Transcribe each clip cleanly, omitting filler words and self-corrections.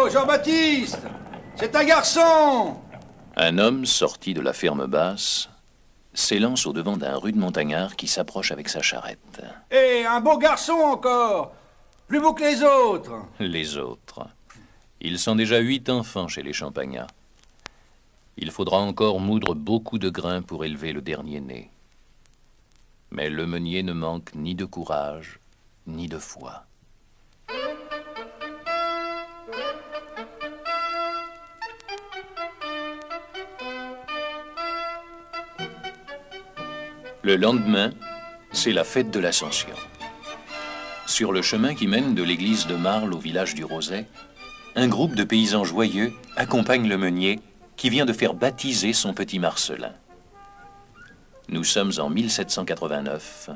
Oh, Jean-Baptiste! C'est un garçon! Un homme sorti de la ferme basse s'élance au-devant d'un rude montagnard qui s'approche avec sa charrette. Eh, un beau garçon encore! Plus beau que les autres! Les autres. Ils sont déjà 8 enfants chez les Champagnats. Il faudra encore moudre beaucoup de grains pour élever le dernier né. Mais le meunier ne manque ni de courage, ni de foi. Le lendemain, c'est la fête de l'Ascension. Sur le chemin qui mène de l'église de Marle au village du Roset, un groupe de paysans joyeux accompagne le meunier qui vient de faire baptiser son petit Marcelin. Nous sommes en 1789,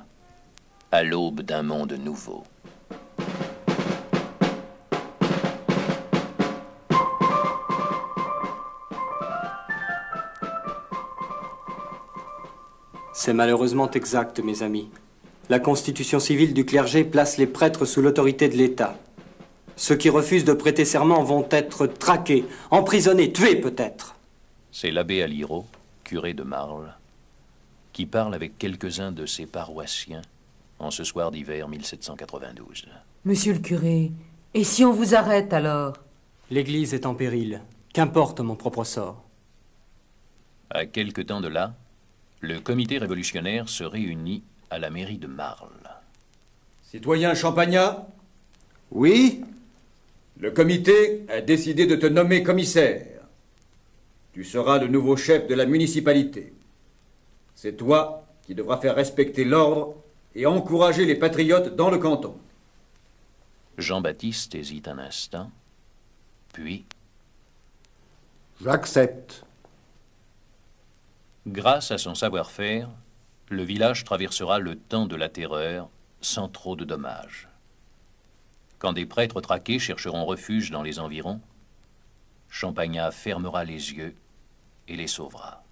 à l'aube d'un monde nouveau. C'est malheureusement exact, mes amis. La constitution civile du clergé place les prêtres sous l'autorité de l'État. Ceux qui refusent de prêter serment vont être traqués, emprisonnés, tués peut-être. C'est l'abbé Aliro, curé de Marle, qui parle avec quelques-uns de ses paroissiens en ce soir d'hiver 1792. Monsieur le curé, et si on vous arrête alors? L'Église est en péril. Qu'importe mon propre sort. À quelque temps de là, le comité révolutionnaire se réunit à la mairie de Marle. Citoyen Champagnat, Oui? le comité a décidé de te nommer commissaire. Tu seras le nouveau chef de la municipalité. C'est toi qui devras faire respecter l'ordre et encourager les patriotes dans le canton. Jean-Baptiste hésite un instant, puis, J'accepte. grâce à son savoir-faire, le village traversera le temps de la terreur sans trop de dommages. Quand des prêtres traqués chercheront refuge dans les environs, Champagnat fermera les yeux et les sauvera.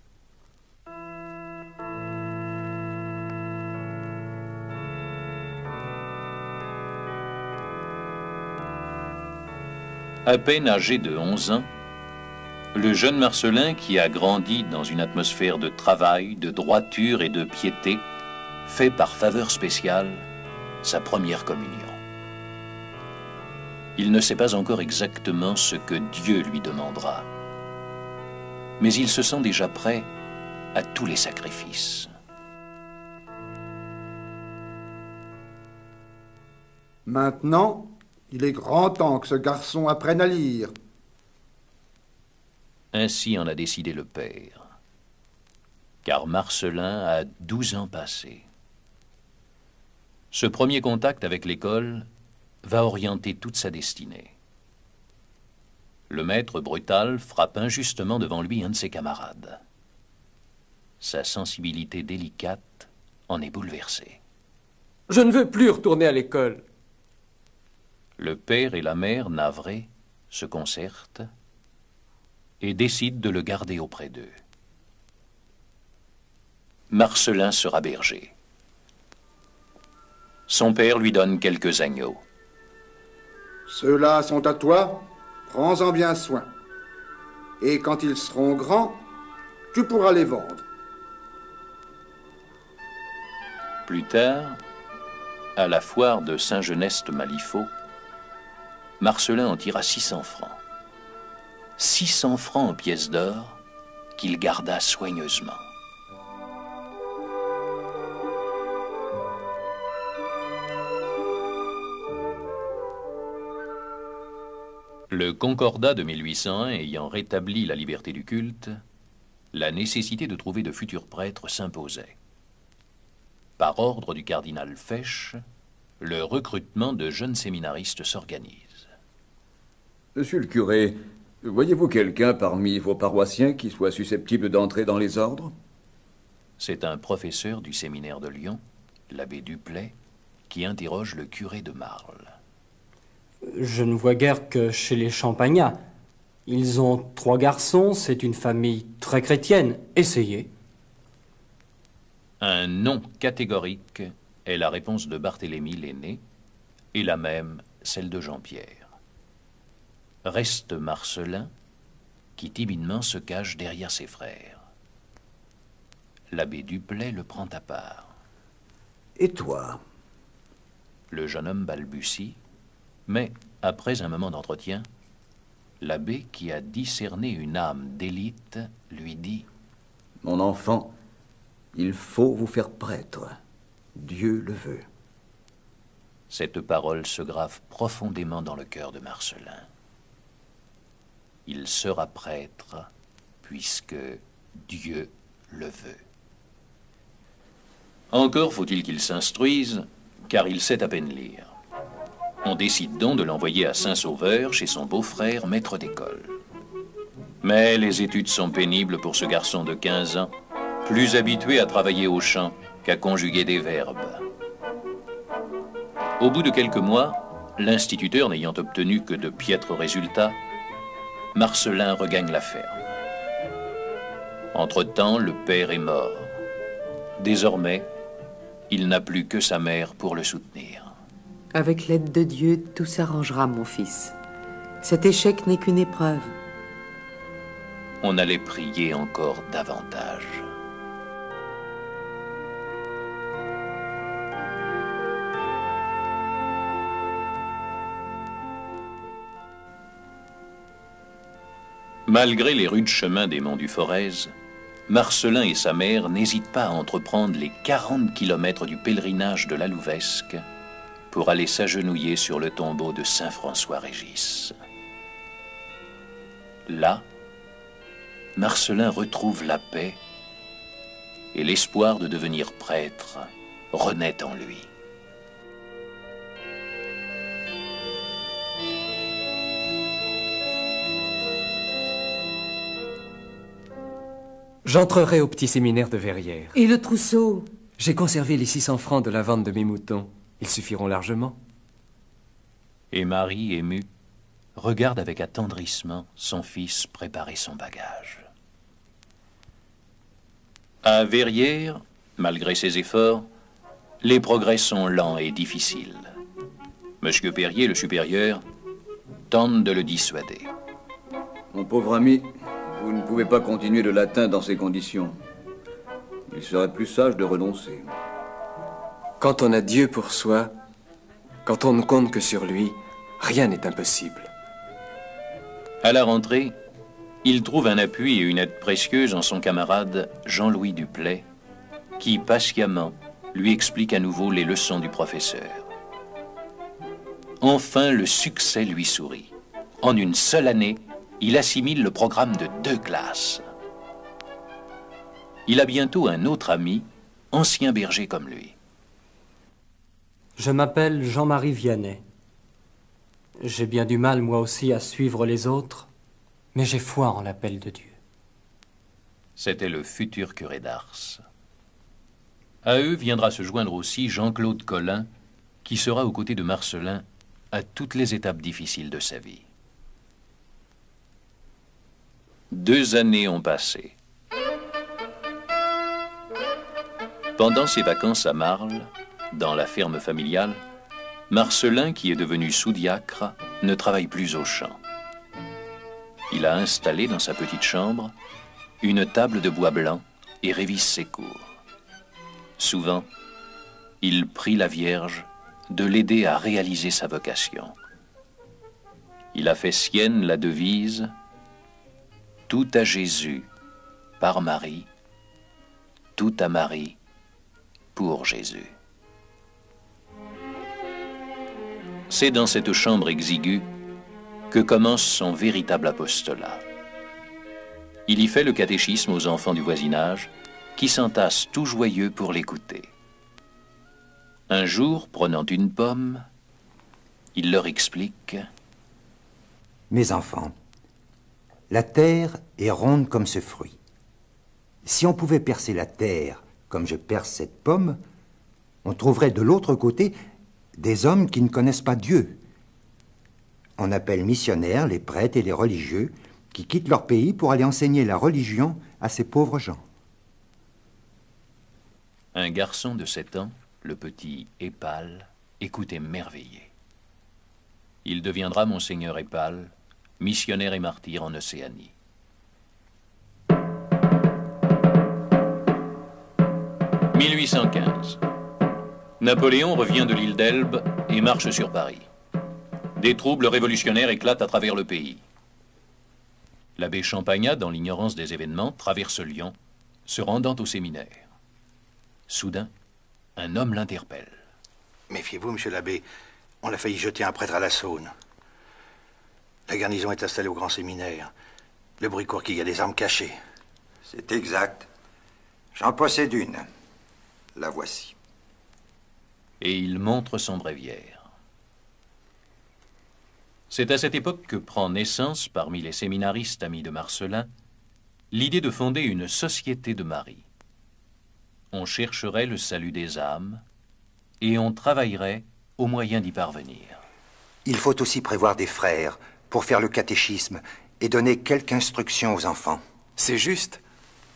À peine âgé de 11 ans, le jeune Marcelin, qui a grandi dans une atmosphère de travail, de droiture et de piété, fait par faveur spéciale sa première communion. Il ne sait pas encore exactement ce que Dieu lui demandera, mais il se sent déjà prêt à tous les sacrifices. Maintenant, il est grand temps que ce garçon apprenne à lire. Ainsi en a décidé le père, car Marcelin a 12 ans passés. Ce premier contact avec l'école va orienter toute sa destinée. Le maître brutal frappe injustement devant lui un de ses camarades. Sa sensibilité délicate en est bouleversée. Je ne veux plus retourner à l'école. Le père et la mère, navrés, se concertent et décident de le garder auprès d'eux. Marcelin sera berger. Son père lui donne quelques agneaux. Ceux-là sont à toi, prends-en bien soin. Et quand ils seront grands, tu pourras les vendre. Plus tard, à la foire de Saint-Genest-Malifaux, Marcelin en tira 600 francs. 600 francs en pièces d'or qu'il garda soigneusement. Le Concordat de 1801 ayant rétabli la liberté du culte, la nécessité de trouver de futurs prêtres s'imposait. Par ordre du cardinal Fesch, le recrutement de jeunes séminaristes s'organise. Monsieur le curé, voyez-vous quelqu'un parmi vos paroissiens qui soit susceptible d'entrer dans les ordres? C'est un professeur du séminaire de Lyon, l'abbé Duplay, qui interroge le curé de Marle. Je ne vois guère que chez les Champagnats. Ils ont 3 garçons, c'est une famille très chrétienne. Essayez. Un non catégorique est la réponse de Barthélemy l'aîné, et la même celle de Jean-Pierre. reste Marcelin, qui timidement se cache derrière ses frères. L'abbé Duplay le prend à part. Et toi? Le jeune homme balbutie, mais après un moment d'entretien, l'abbé, qui a discerné une âme d'élite, lui dit: Mon enfant, il faut vous faire prêtre. Dieu le veut. Cette parole se grave profondément dans le cœur de Marcelin. Il sera prêtre puisque Dieu le veut. Encore faut-il qu'il s'instruise, car il sait à peine lire. On décide donc de l'envoyer à Saint-Sauveur chez son beau-frère, maître d'école. Mais les études sont pénibles pour ce garçon de 15 ans, plus habitué à travailler au champ qu'à conjuguer des verbes. Au bout de quelques mois, l'instituteur n'ayant obtenu que de piètres résultats, Marcelin regagne la ferme. Entre-temps, le père est mort. Désormais, il n'a plus que sa mère pour le soutenir. Avec l'aide de Dieu, tout s'arrangera, mon fils. Cet échec n'est qu'une épreuve. On allait prier encore davantage. Malgré les rudes chemins des monts du Forez, Marcelin et sa mère n'hésitent pas à entreprendre les 40 kilomètres du pèlerinage de la Louvesque pour aller s'agenouiller sur le tombeau de saint François-Régis. Là, Marcelin retrouve la paix et l'espoir de devenir prêtre renaît en lui. J'entrerai au petit séminaire de Verrières. Et le trousseau? J'ai conservé les 600 francs de la vente de mes moutons. Ils suffiront largement. Et Marie, émue, regarde avec attendrissement son fils préparer son bagage. À Verrières, malgré ses efforts, les progrès sont lents et difficiles. Monsieur Perrier, le supérieur, tente de le dissuader. Mon pauvre ami, vous ne pouvez pas continuer le latin dans ces conditions. Il serait plus sage de renoncer. Quand on a Dieu pour soi, quand on ne compte que sur lui, rien n'est impossible. À la rentrée, il trouve un appui et une aide précieuse en son camarade Jean-Louis Duplay, qui patiemment lui explique à nouveau les leçons du professeur. Enfin, le succès lui sourit. En une seule année, il assimile le programme de 2 classes. Il a bientôt un autre ami, ancien berger comme lui. Je m'appelle Jean-Marie Vianney. J'ai bien du mal, moi aussi, à suivre les autres, mais j'ai foi en l'appel de Dieu. C'était le futur curé d'Ars. À eux viendra se joindre aussi Jean-Claude Collin, qui sera aux côtés de Marcelin à toutes les étapes difficiles de sa vie. 2 années ont passé. Pendant ses vacances à Marle, dans la ferme familiale, Marcelin, qui est devenu sous-diacre, ne travaille plus au champ. Il a installé dans sa petite chambre une table de bois blanc et révise ses cours. Souvent, il prie la Vierge de l'aider à réaliser sa vocation. Il a fait sienne la devise « Tout à Jésus, par Marie, tout à Marie, pour Jésus ». C'est dans cette chambre exiguë que commence son véritable apostolat. Il y fait le catéchisme aux enfants du voisinage, qui s'entassent tout joyeux pour l'écouter. Un jour, prenant une pomme, il leur explique: Mes enfants, la terre est ronde comme ce fruit. Si on pouvait percer la terre comme je perce cette pomme, on trouverait de l'autre côté des hommes qui ne connaissent pas Dieu. On appelle missionnaires les prêtres et les religieux qui quittent leur pays pour aller enseigner la religion à ces pauvres gens. Un garçon de 7 ans, le petit Épale, écoute émerveillé. Il deviendra Monseigneur Épale, missionnaire et martyr en Océanie. « 1815. Napoléon revient de l'île d'Elbe et marche sur Paris. Des troubles révolutionnaires éclatent à travers le pays. L'abbé Champagnat, dans l'ignorance des événements, traverse Lyon, se rendant au séminaire. Soudain, un homme l'interpelle. « Méfiez-vous, monsieur l'abbé, on a failli jeter un prêtre à la Saône. La garnison est installée au grand séminaire. Le bruit court qu'il y a des armes cachées. » C'est exact. J'en possède une. La voici. Et il montre son bréviaire. C'est à cette époque que prend naissance, parmi les séminaristes amis de Marcellin, l'idée de fonder une société de Marie. On chercherait le salut des âmes et on travaillerait au moyen d'y parvenir. Il faut aussi prévoir des frères pour faire le catéchisme et donner quelque instruction aux enfants. C'est juste.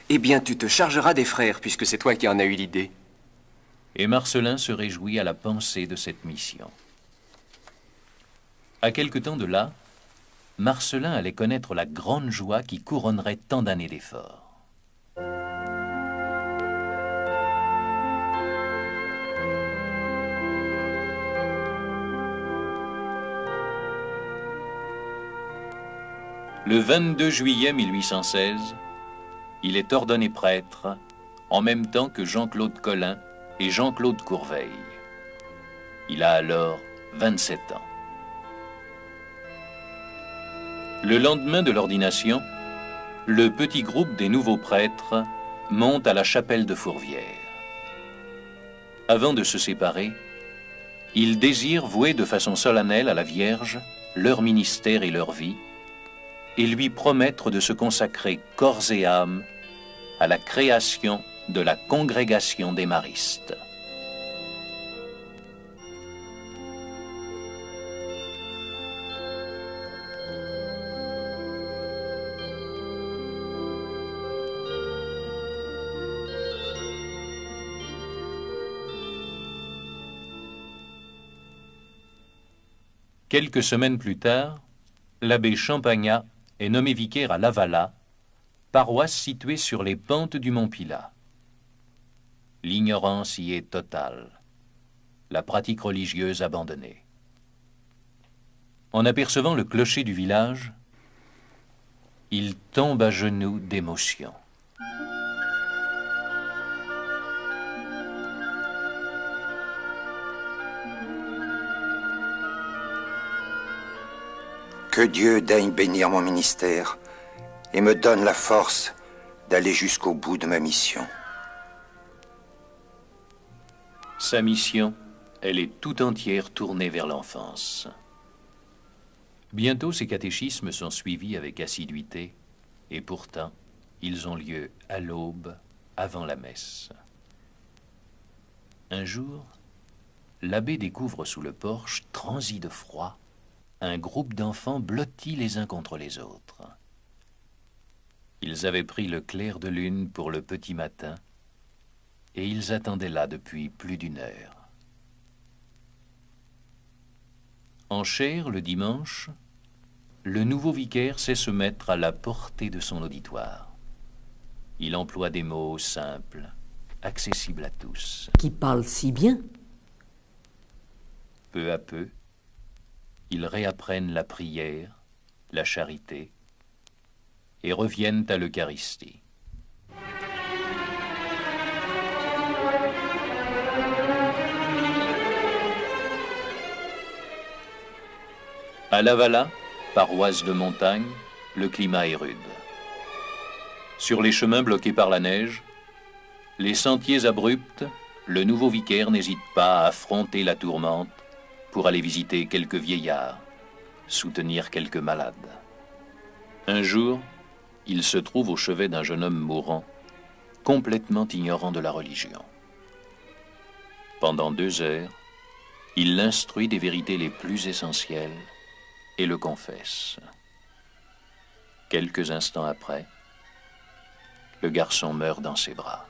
Eh bien, tu te chargeras des frères, puisque c'est toi qui en as eu l'idée. Et Marcellin se réjouit à la pensée de cette mission. À quelque temps de là, Marcellin allait connaître la grande joie qui couronnerait tant d'années d'efforts. Le 22 juillet 1816, il est ordonné prêtre en même temps que Jean-Claude Colin et Jean-Claude Courveille. Il a alors 27 ans. Le lendemain de l'ordination, le petit groupe des nouveaux prêtres monte à la chapelle de Fourvière. Avant de se séparer, ils désirent vouer de façon solennelle à la Vierge leur ministère et leur vie, et lui promettre de se consacrer corps et âme à la création de la congrégation des Maristes. Quelques semaines plus tard, l'abbé Champagnat est nommé vicaire à Lavala, paroisse située sur les pentes du mont Pilat. L'ignorance y est totale, la pratique religieuse abandonnée. En apercevant le clocher du village, il tombe à genoux d'émotion. Que Dieu daigne bénir mon ministère et me donne la force d'aller jusqu'au bout de ma mission. Sa mission, elle est tout entière tournée vers l'enfance. Bientôt, ces catéchismes sont suivis avec assiduité, et pourtant, ils ont lieu à l'aube, avant la messe. Un jour, l'abbé découvre sous le porche, transi de froid, un groupe d'enfants blottis les uns contre les autres. Ils avaient pris le clair de lune pour le petit matin, et ils attendaient là depuis plus d'une heure. En chair, le dimanche, le nouveau vicaire sait se mettre à la portée de son auditoire. Il emploie des mots simples, accessibles à tous. Qui parle si bien. Peu à peu, ils réapprennent la prière, la charité, et reviennent à l'Eucharistie. À Lavala, paroisse de montagne, le climat est rude. Sur les chemins bloqués par la neige, les sentiers abrupts, le nouveau vicaire n'hésite pas à affronter la tourmente pour aller visiter quelques vieillards, soutenir quelques malades. Un jour, il se trouve au chevet d'un jeune homme mourant, complètement ignorant de la religion. Pendant 2 heures, il l'instruit des vérités les plus essentielles et le confesse. Quelques instants après, le garçon meurt dans ses bras.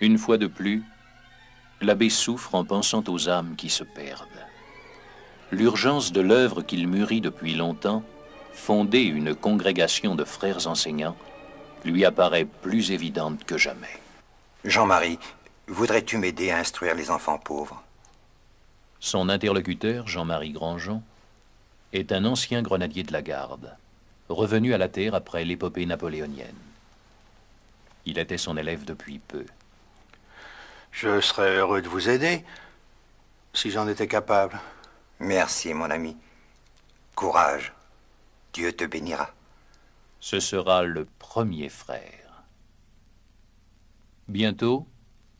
Une fois de plus, l'abbé souffre en pensant aux âmes qui se perdent. l'urgence de l'œuvre qu'il mûrit depuis longtemps, fonder une congrégation de frères enseignants, lui apparaît plus évidente que jamais. Jean-Marie, voudrais-tu m'aider à instruire les enfants pauvres? Son interlocuteur, Jean-Marie Grandjean, est un ancien grenadier de la garde, revenu à la terre après l'épopée napoléonienne. Il était son élève depuis peu. Je serais heureux de vous aider, si j'en étais capable. Merci, mon ami. Courage. Dieu te bénira. Ce sera le premier frère. Bientôt,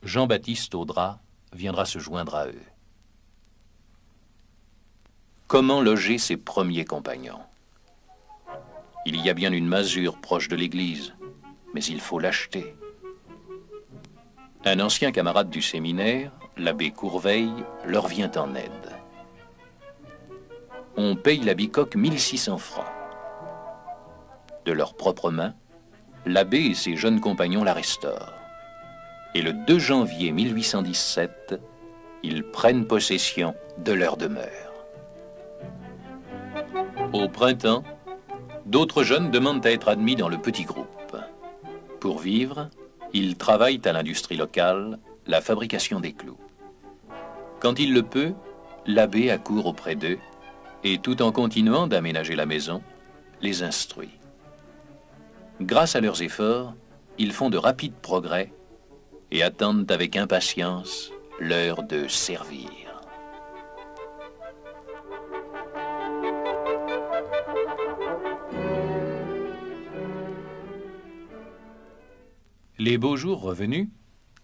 Jean-Baptiste Audrat viendra se joindre à eux. Comment loger ses premiers compagnons? Il y a bien une masure proche de l'église, mais il faut l'acheter. Un ancien camarade du séminaire, l'abbé Courveille, leur vient en aide. On paye la bicoque 1600 francs. De leurs propres mains, l'abbé et ses jeunes compagnons la restaurent. Et le 2 janvier 1817, ils prennent possession de leur demeure. Au printemps, d'autres jeunes demandent à être admis dans le petit groupe. Pour vivre, ils travaillent à l'industrie locale, la fabrication des clous. Quand il le peut, l'abbé accourt auprès d'eux et, tout en continuant d'aménager la maison, les instruit. Grâce à leurs efforts, ils font de rapides progrès et attendent avec impatience l'heure de servir. Les beaux jours revenus,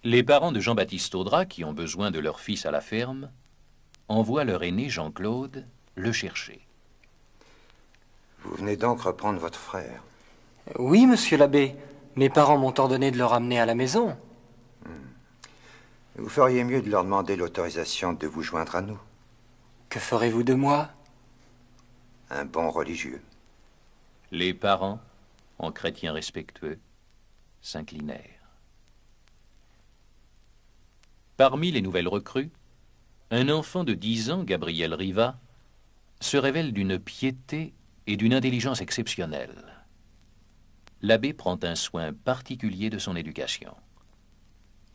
les parents de Jean-Baptiste Audrat, qui ont besoin de leur fils à la ferme, envoient leur aîné Jean-Claude le chercher. Vous venez donc reprendre votre frère? Oui, monsieur l'abbé. Mes parents m'ont ordonné de le ramener à la maison. Vous feriez mieux de leur demander l'autorisation de vous joindre à nous. Que ferez-vous de moi? Un bon religieux. Les parents, en chrétiens respectueux, s'inclinèrent. Parmi les nouvelles recrues, un enfant de 10 ans, Gabriel Riva, se révèle d'une piété et d'une intelligence exceptionnelles. L'abbé prend un soin particulier de son éducation.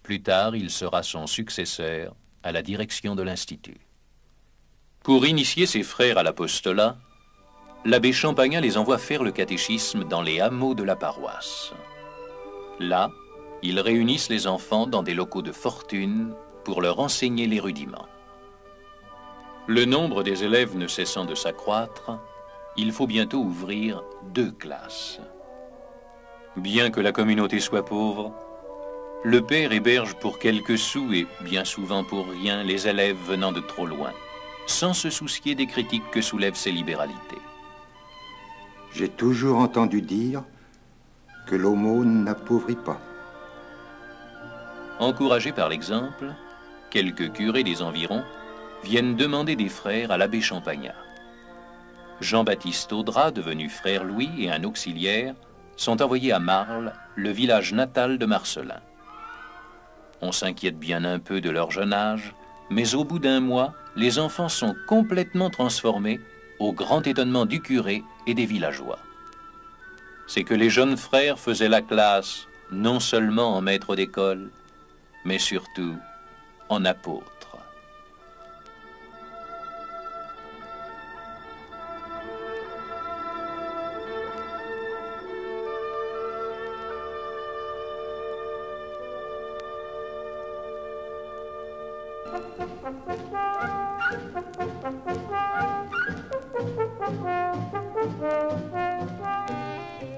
Plus tard, il sera son successeur à la direction de l'Institut. Pour initier ses frères à l'apostolat, l'abbé Champagnin les envoie faire le catéchisme dans les hameaux de la paroisse. Là, ils réunissent les enfants dans des locaux de fortune pour leur enseigner les rudiments. Le nombre des élèves ne cessant de s'accroître, il faut bientôt ouvrir 2 classes. Bien que la communauté soit pauvre, le père héberge pour quelques sous et bien souvent pour rien les élèves venant de trop loin, sans se soucier des critiques que soulèvent ses libéralités. J'ai toujours entendu dire que l'aumône n'appauvrit pas. Encouragés par l'exemple, quelques curés des environs viennent demander des frères à l'abbé Champagnin. Jean-Baptiste Audrat, devenu frère Louis, et un auxiliaire sont envoyés à Marles, le village natal de Marcelin. On s'inquiète bien un peu de leur jeune âge, mais au bout d'un mois, les enfants sont complètement transformés, au grand étonnement du curé et des villageois. C'est que les jeunes frères faisaient la classe non seulement en maître d'école, mais surtout en apôtre.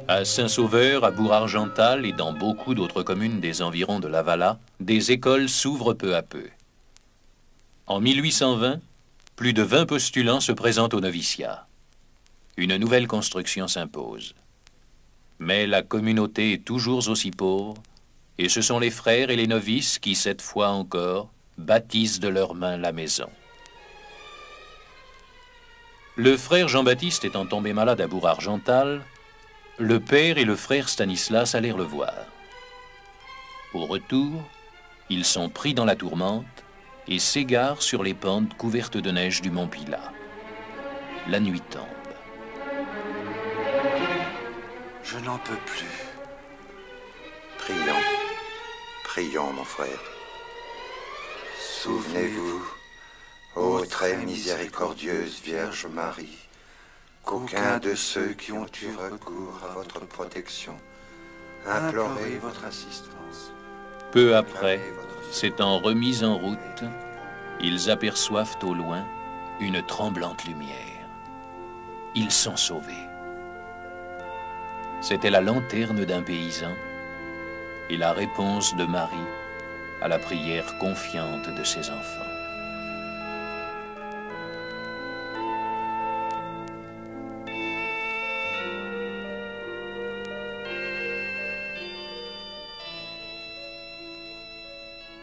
À Saint-Sauveur, à Bourg-Argental et dans beaucoup d'autres communes des environs de Lavala, des écoles s'ouvrent peu à peu. En 1820, plus de 20 postulants se présentent au noviciat. Une nouvelle construction s'impose. Mais la communauté est toujours aussi pauvre, et ce sont les frères et les novices qui, cette fois encore, bâtissent de leurs mains la maison. Le frère Jean-Baptiste étant tombé malade à Bourg-Argental, le père et le frère Stanislas allèrent le voir. Au retour, ils sont pris dans la tourmente et s'égarent sur les pentes couvertes de neige du mont Pilat. la nuit tombe. Je n'en peux plus. Prions, prions, mon frère. Souvenez-vous, ô très miséricordieuse Vierge Marie, qu'aucun de ceux qui ont eu recours à votre protection implorez votre assistance. Peu après, s'étant remis en route, ils aperçoivent au loin une tremblante lumière. Ils sont sauvés. C'était la lanterne d'un paysan et la réponse de Marie à la prière confiante de ses enfants.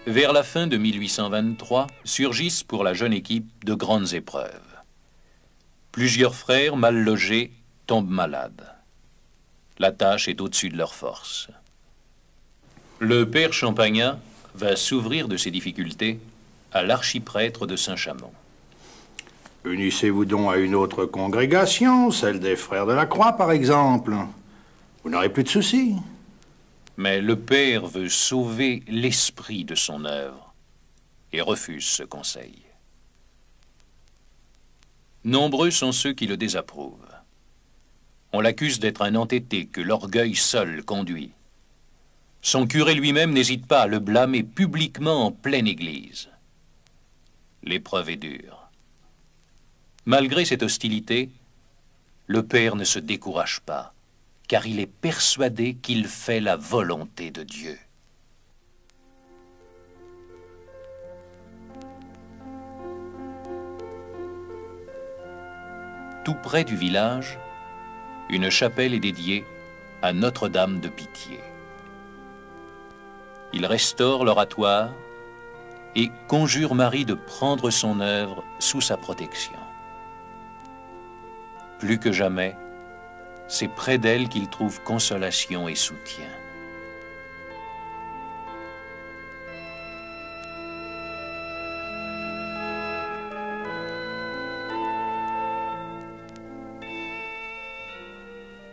Vers la fin de 1823, surgissent pour la jeune équipe de grandes épreuves. Plusieurs frères mal logés tombent malades. La tâche est au-dessus de leurs forces. Le père Champagnat va s'ouvrir de ses difficultés à l'archiprêtre de Saint-Chamond. Unissez-vous donc à une autre congrégation, celle des Frères de la Croix, par exemple. Vous n'aurez plus de soucis. Mais le père veut sauver l'esprit de son œuvre et refuse ce conseil. Nombreux sont ceux qui le désapprouvent. On l'accuse d'être un entêté que l'orgueil seul conduit. Son curé lui-même n'hésite pas à le blâmer publiquement en pleine église. L'épreuve est dure. Malgré cette hostilité, le père ne se décourage pas, car il est persuadé qu'il fait la volonté de Dieu. Tout près du village, une chapelle est dédiée à Notre-Dame de Pitié. Il restaure l'oratoire et conjure Marie de prendre son œuvre sous sa protection. Plus que jamais, c'est près d'elle qu'il trouve consolation et soutien.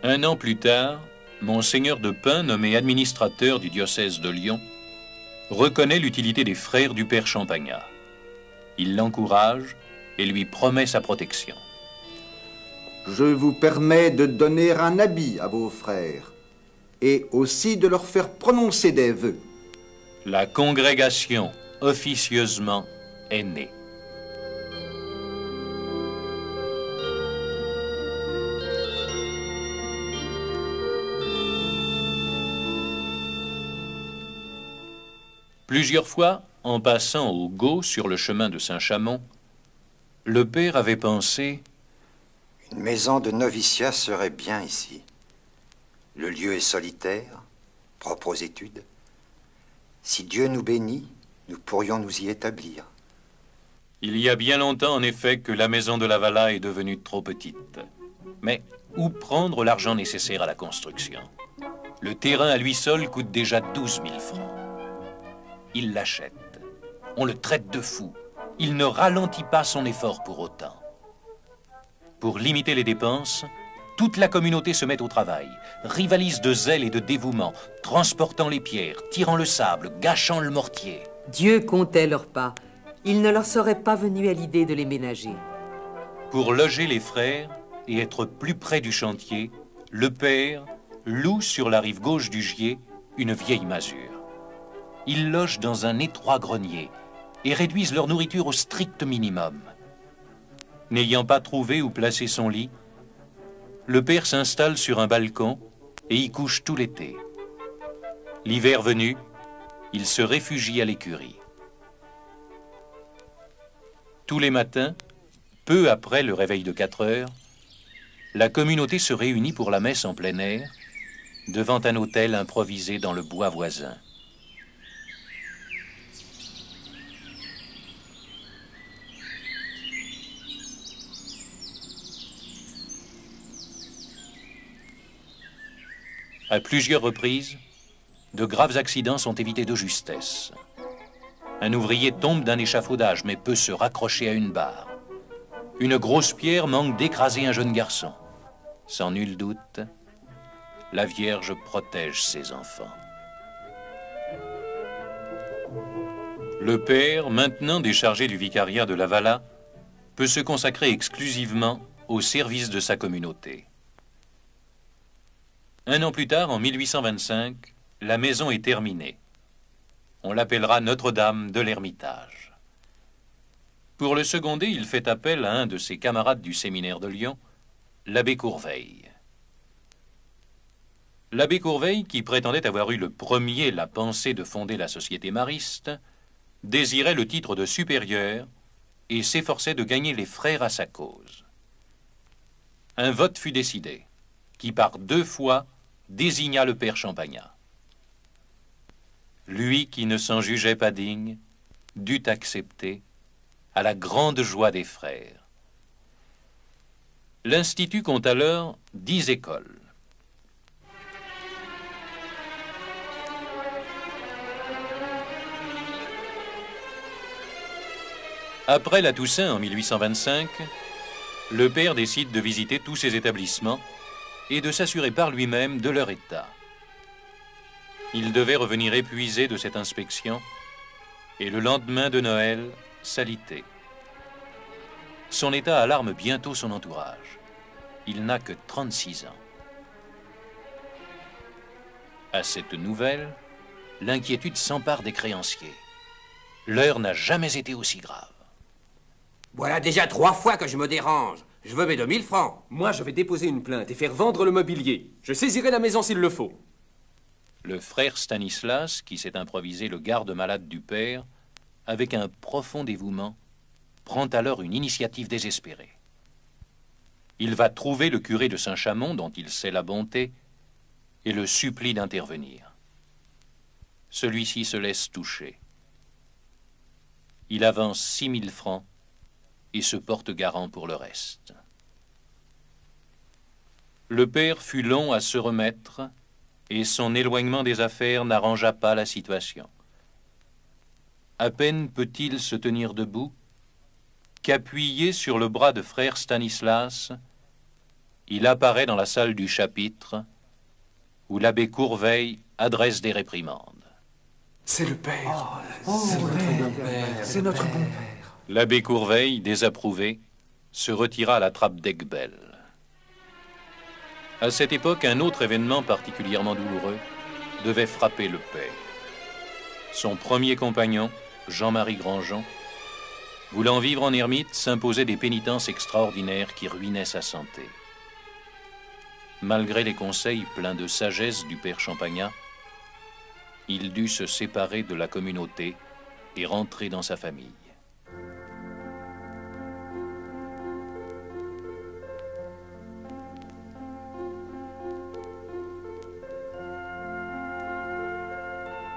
Un an plus tard, Monseigneur de Pin, nommé administrateur du diocèse de Lyon, reconnaît l'utilité des frères du père Champagnat. Il l'encourage et lui promet sa protection. Je vous permets de donner un habit à vos frères et aussi de leur faire prononcer des vœux. La congrégation, officieusement, est née. Plusieurs fois, en passant au Gau sur le chemin de Saint-Chamond, le père avait pensé: une maison de noviciat serait bien ici. Le lieu est solitaire, propre aux études. Si Dieu nous bénit, nous pourrions nous y établir. Il y a bien longtemps, en effet, que la maison de la Valla est devenue trop petite. Mais où prendre l'argent nécessaire à la construction? Le terrain à lui seul coûte déjà 12 000 francs. Il l'achète. On le traite de fou. Il ne ralentit pas son effort pour autant. Pour limiter les dépenses, toute la communauté se met au travail, rivalise de zèle et de dévouement, transportant les pierres, tirant le sable, gâchant le mortier. Dieu comptait leurs pas. Il ne leur serait pas venu à l'idée de les ménager. Pour loger les frères et être plus près du chantier, le père loue sur la rive gauche du Gier une vieille masure. Ils logent dans un étroit grenier et réduisent leur nourriture au strict minimum. N'ayant pas trouvé où placer son lit, le père s'installe sur un balcon et y couche tout l'été. L'hiver venu, il se réfugie à l'écurie. Tous les matins, peu après le réveil de 4 heures, la communauté se réunit pour la messe en plein air, devant un autel improvisé dans le bois voisin. À plusieurs reprises, de graves accidents sont évités de justesse. Un ouvrier tombe d'un échafaudage mais peut se raccrocher à une barre. une grosse pierre manque d'écraser un jeune garçon. Sans nul doute, la Vierge protège ses enfants. Le père, maintenant déchargé du vicariat de Lavala, peut se consacrer exclusivement au service de sa communauté. Un an plus tard, en 1825, la maison est terminée. On l'appellera Notre-Dame de l'Ermitage. Pour le seconder, il fait appel à un de ses camarades du séminaire de Lyon, l'abbé Courveille. L'abbé Courveille, qui prétendait avoir eu le premier la pensée de fonder la Société mariste, désirait le titre de supérieur et s'efforçait de gagner les frères à sa cause. Un vote fut décidé, qui par 2 fois désigna le père Champagnat. Lui qui ne s'en jugeait pas digne, dut accepter, à la grande joie des frères. L'Institut compte alors 10 écoles. Après la Toussaint en 1825, le père décide de visiter tous ces établissements et de s'assurer par lui-même de leur état. Il devait revenir épuisé de cette inspection et le lendemain de Noël, s'alité. Son état alarme bientôt son entourage. Il n'a que 36 ans. À cette nouvelle, l'inquiétude s'empare des créanciers. L'heure n'a jamais été aussi grave. Voilà déjà 3 fois que je me dérange. Je veux mes 2000 francs. Moi, je vais déposer une plainte et faire vendre le mobilier. Je saisirai la maison s'il le faut. Le frère Stanislas, qui s'est improvisé le garde-malade du père, avec un profond dévouement, prend alors une initiative désespérée. Il va trouver le curé de Saint-Chamond, dont il sait la bonté, et le supplie d'intervenir. Celui-ci se laisse toucher. Il avance 6000 francs et se porte garant pour le reste. Le père fut long à se remettre et son éloignement des affaires n'arrangea pas la situation. À peine peut-il se tenir debout qu'appuyé sur le bras de frère Stanislas, il apparaît dans la salle du chapitre où l'abbé Courveille adresse des réprimandes. C'est le père. C'est notre bon père. L'abbé Courveille, désapprouvé, se retira à la trappe d'Aiguebelle. À cette époque, un autre événement particulièrement douloureux devait frapper le père. Son premier compagnon, Jean-Marie Grandjean, voulant vivre en ermite, s'imposait des pénitences extraordinaires qui ruinaient sa santé. Malgré les conseils pleins de sagesse du père Champagnat, il dut se séparer de la communauté et rentrer dans sa famille.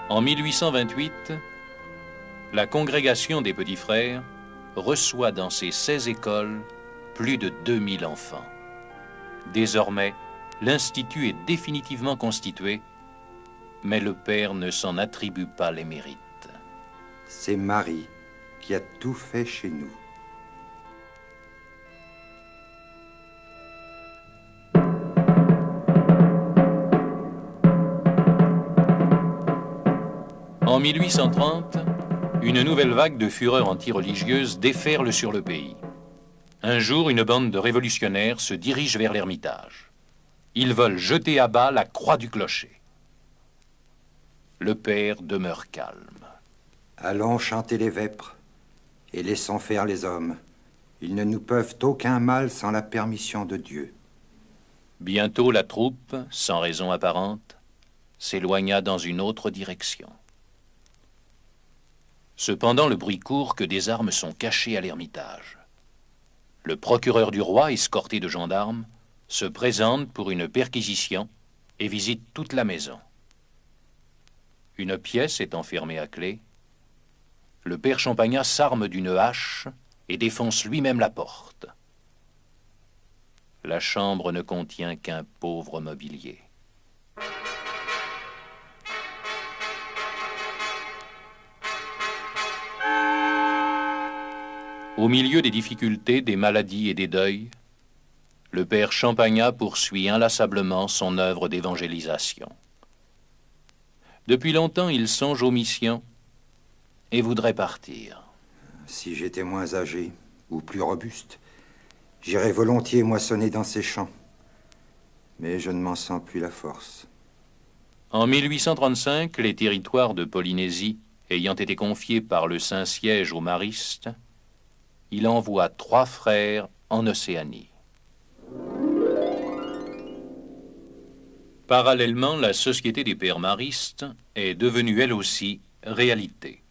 En 1828, la congrégation des Petits Frères reçoit dans ses 16 écoles plus de 2000 enfants. Désormais, l'Institut est définitivement constitué, mais le père ne s'en attribue pas les mérites. C'est Marie qui a tout fait chez nous. En 1830, une nouvelle vague de fureur anti-religieuse déferle sur le pays. Un jour, une bande de révolutionnaires se dirige vers l'Ermitage. Ils veulent jeter à bas la croix du clocher. Le père demeure calme. Allons chanter les vêpres et laissons faire les hommes. Ils ne nous peuvent aucun mal sans la permission de Dieu. Bientôt, la troupe, sans raison apparente, s'éloigna dans une autre direction. Cependant, le bruit court que des armes sont cachées à l'Ermitage. Le procureur du roi, escorté de gendarmes, se présente pour une perquisition et visite toute la maison. Une pièce est enfermée à clé. Le père Champagnat s'arme d'une hache et défonce lui-même la porte. La chambre ne contient qu'un pauvre mobilier. Au milieu des difficultés, des maladies et des deuils, le père Champagnat poursuit inlassablement son œuvre d'évangélisation. Depuis longtemps, il songe aux missions et voudrait partir. Si j'étais moins âgé ou plus robuste, j'irais volontiers moissonner dans ces champs. Mais je ne m'en sens plus la force. En 1835, les territoires de Polynésie ayant été confiés par le Saint-Siège aux maristes, il envoie 3 frères en Océanie. Parallèlement, la Société des Pères Maristes est devenue elle aussi réalité.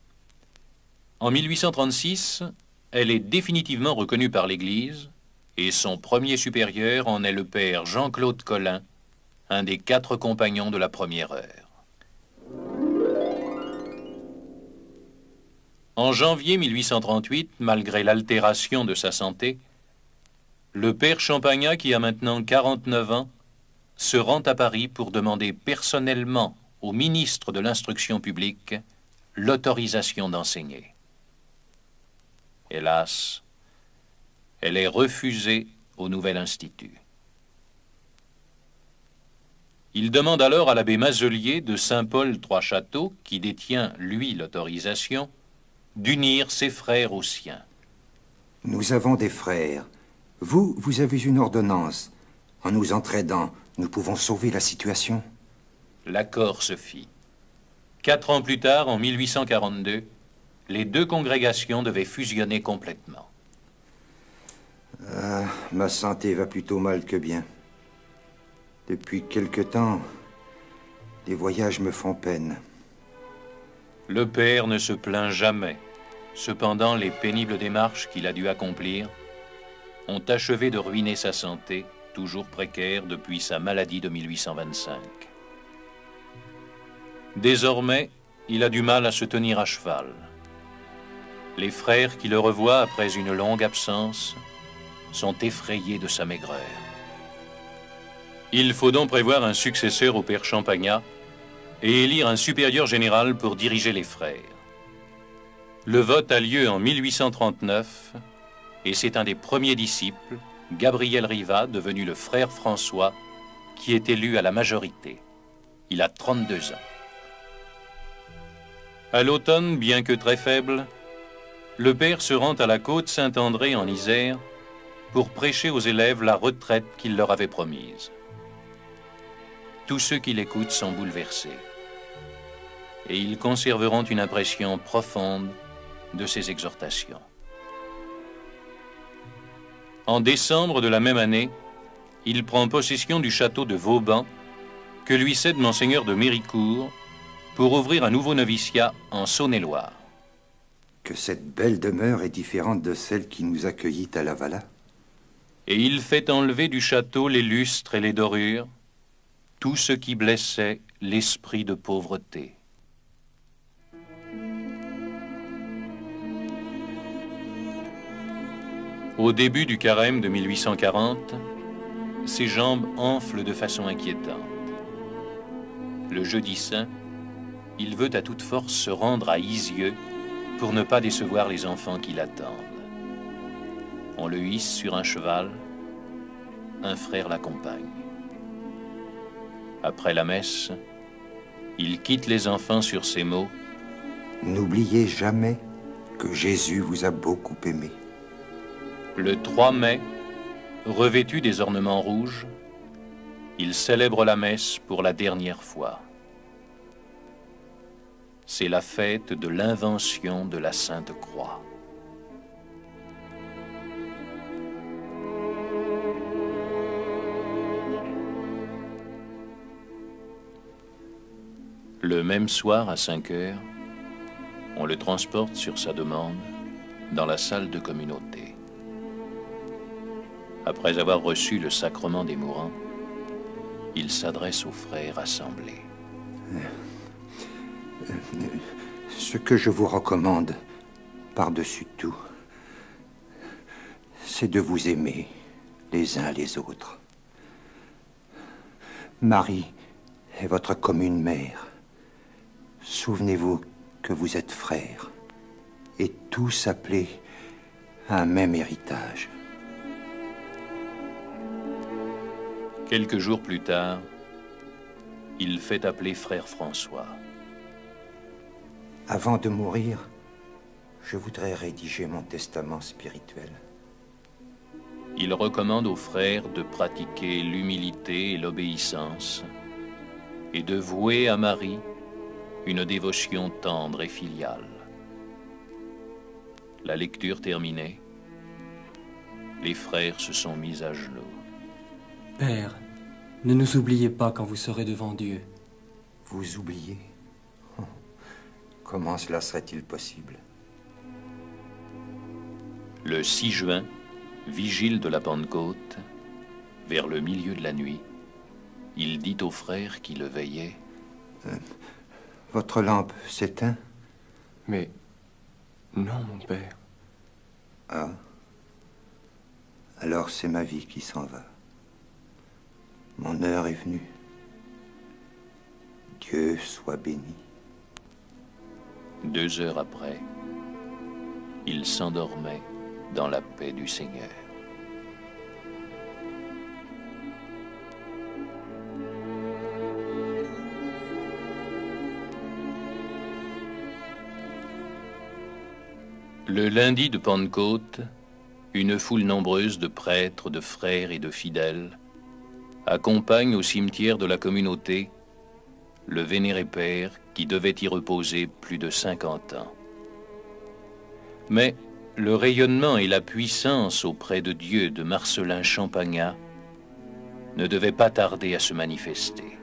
En 1836, elle est définitivement reconnue par l'Église et son premier supérieur en est le père Jean-Claude Collin, un des 4 compagnons de la première heure. En janvier 1838, malgré l'altération de sa santé, le père Champagnat, qui a maintenant 49 ans, se rend à Paris pour demander personnellement au ministre de l'Instruction publique l'autorisation d'enseigner. Hélas, elle est refusée au nouvel institut. Il demande alors à l'abbé Mazelier de Saint-Paul-Trois-Châteaux, qui détient, lui, l'autorisation, d'unir ses frères aux siens. Nous avons des frères. Vous avez une ordonnance. En nous entraidant, nous pouvons sauver la situation. L'accord se fit. 4 ans plus tard, en 1842, les 2 congrégations devaient fusionner complètement. Ma santé va plutôt mal que bien. Depuis quelque temps, les voyages me font peine. Le père ne se plaint jamais. Cependant, les pénibles démarches qu'il a dû accomplir ont achevé de ruiner sa santé, toujours précaire depuis sa maladie de 1825. Désormais, il a du mal à se tenir à cheval. Les frères qui le revoient après une longue absence sont effrayés de sa maigreur. Il faut donc prévoir un successeur au père Champagnat et élire un supérieur général pour diriger les frères. Le vote a lieu en 1839 et c'est un des premiers disciples, Gabriel Rivat, devenu le frère François, qui est élu à la majorité. Il a 32 ans. À l'automne, bien que très faible, le père se rend à la côte Saint-André en Isère pour prêcher aux élèves la retraite qu'il leur avait promise. Tous ceux qui l'écoutent sont bouleversés et ils conserveront une impression profonde de ses exhortations. En décembre de la même année, il prend possession du château de Vauban que lui cède Monseigneur de Méricourt pour ouvrir un nouveau noviciat en Saône-et-Loire. Que cette belle demeure est différente de celle qui nous accueillit à Lavala. Et il fait enlever du château les lustres et les dorures, tout ce qui blessait l'esprit de pauvreté. Au début du carême de 1840, ses jambes enflent de façon inquiétante. Le jeudi saint, il veut à toute force se rendre à Isieux pour ne pas décevoir les enfants qui l'attendent. On le hisse sur un cheval, un frère l'accompagne. Après la messe, il quitte les enfants sur ces mots. N'oubliez jamais que Jésus vous a beaucoup aimé. Le 3 mai, revêtu des ornements rouges, il célèbre la messe pour la dernière fois. C'est la fête de l'invention de la Sainte Croix. Le même soir, à 5 heures, on le transporte sur sa demande dans la salle de communauté. Après avoir reçu le sacrement des mourants, il s'adresse aux frères assemblés. Ce que je vous recommande, par-dessus tout, c'est de vous aimer les uns les autres. Marie est votre commune mère. Souvenez-vous que vous êtes frères et tous appelés un même héritage. Quelques jours plus tard, il fait appeler frère François. Avant de mourir, je voudrais rédiger mon testament spirituel. Il recommande aux frères de pratiquer l'humilité et l'obéissance et de vouer à Marie une dévotion tendre et filiale. La lecture terminée, les frères se sont mis à genoux. Père, ne nous oubliez pas quand vous serez devant Dieu. Vous oubliez? Comment cela serait-il possible? Le 6 juin, vigile de la Pentecôte, vers le milieu de la nuit, il dit aux frères qui le veillaient: Votre lampe s'éteint? Mais non, mon père. Ah. Alors c'est ma vie qui s'en va. Mon heure est venue. Dieu soit béni. 2 heures après, il s'endormait dans la paix du Seigneur. Le lundi de Pentecôte, une foule nombreuse de prêtres, de frères et de fidèles accompagne au cimetière de la communauté le vénéré père qui devait y reposer plus de 50 ans. Mais le rayonnement et la puissance auprès de Dieu de Marcellin Champagnat ne devaient pas tarder à se manifester.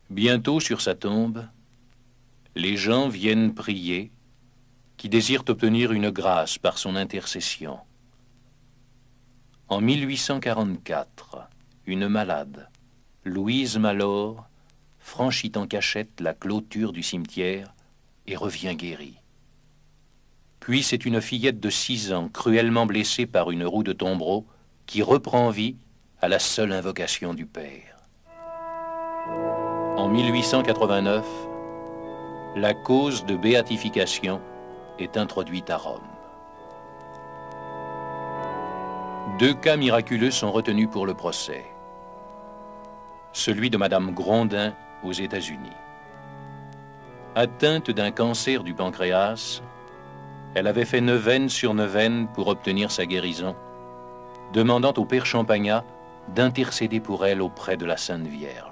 Bientôt sur sa tombe, les gens viennent prier, qui désirent obtenir une grâce par son intercession. En 1844, une malade, Louise Malor, franchit en cachette la clôture du cimetière et revient guérie. Puis c'est une fillette de 6 ans, cruellement blessée par une roue de tombereau, qui reprend vie à la seule invocation du Père. En 1889, la cause de béatification est introduite à Rome. 2 cas miraculeux sont retenus pour le procès. Celui de Madame Grondin aux États-Unis. Atteinte d'un cancer du pancréas, elle avait fait neuvaine sur neuvaine pour obtenir sa guérison, demandant au Père Champagnat d'intercéder pour elle auprès de la Sainte Vierge.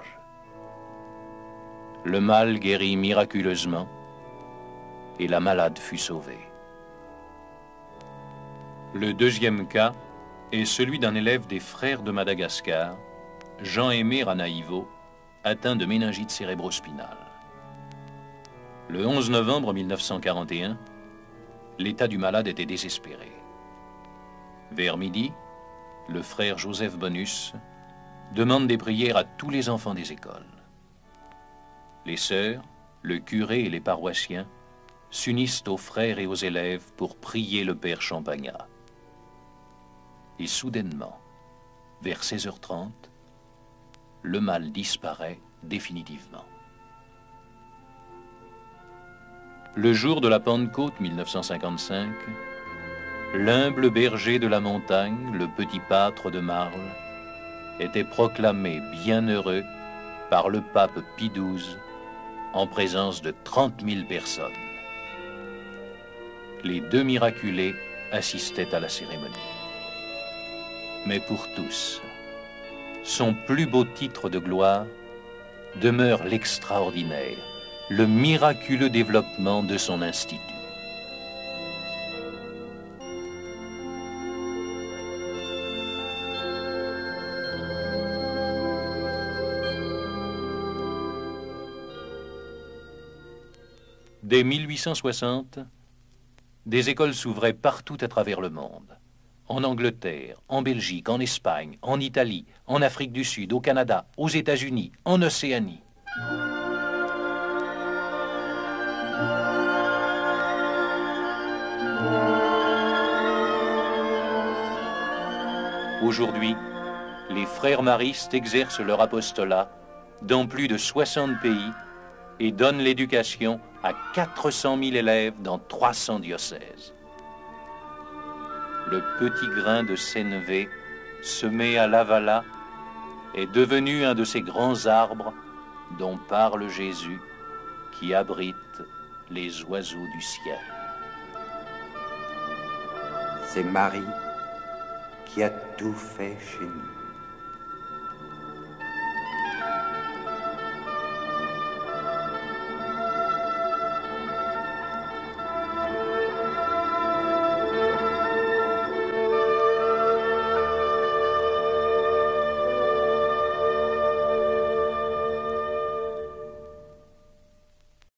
Le mal guérit miraculeusement et la malade fut sauvée. Le 2e cas est celui d'un élève des Frères de Madagascar, Jean-Aimé Ranaïvo, atteint de méningite cérébrospinale. Le 11 novembre 1941, l'état du malade était désespéré. Vers midi, le frère Joseph Bonus demande des prières à tous les enfants des écoles. Les sœurs, le curé et les paroissiens s'unissent aux frères et aux élèves pour prier le Père Champagnat. Et soudainement, vers 16h30, le mal disparaît définitivement. Le jour de la Pentecôte 1955, l'humble berger de la montagne, le petit pâtre de Marle, était proclamé bienheureux par le pape Pie XII en présence de 30 000 personnes. Les 2 miraculés assistaient à la cérémonie. Mais pour tous, son plus beau titre de gloire demeure l'extraordinaire, le miraculeux développement de son institut. Dès 1860, des écoles s'ouvraient partout à travers le monde. En Angleterre, en Belgique, en Espagne, en Italie, en Afrique du Sud, au Canada, aux États-Unis, en Océanie. Aujourd'hui, les frères maristes exercent leur apostolat dans plus de 60 pays et donnent l'éducation à 400 000 élèves dans 300 diocèses. Le petit grain de sénévé, semé à Lavala, est devenu un de ces grands arbres dont parle Jésus, qui abrite les oiseaux du ciel. C'est Marie qui a tout fait chez nous.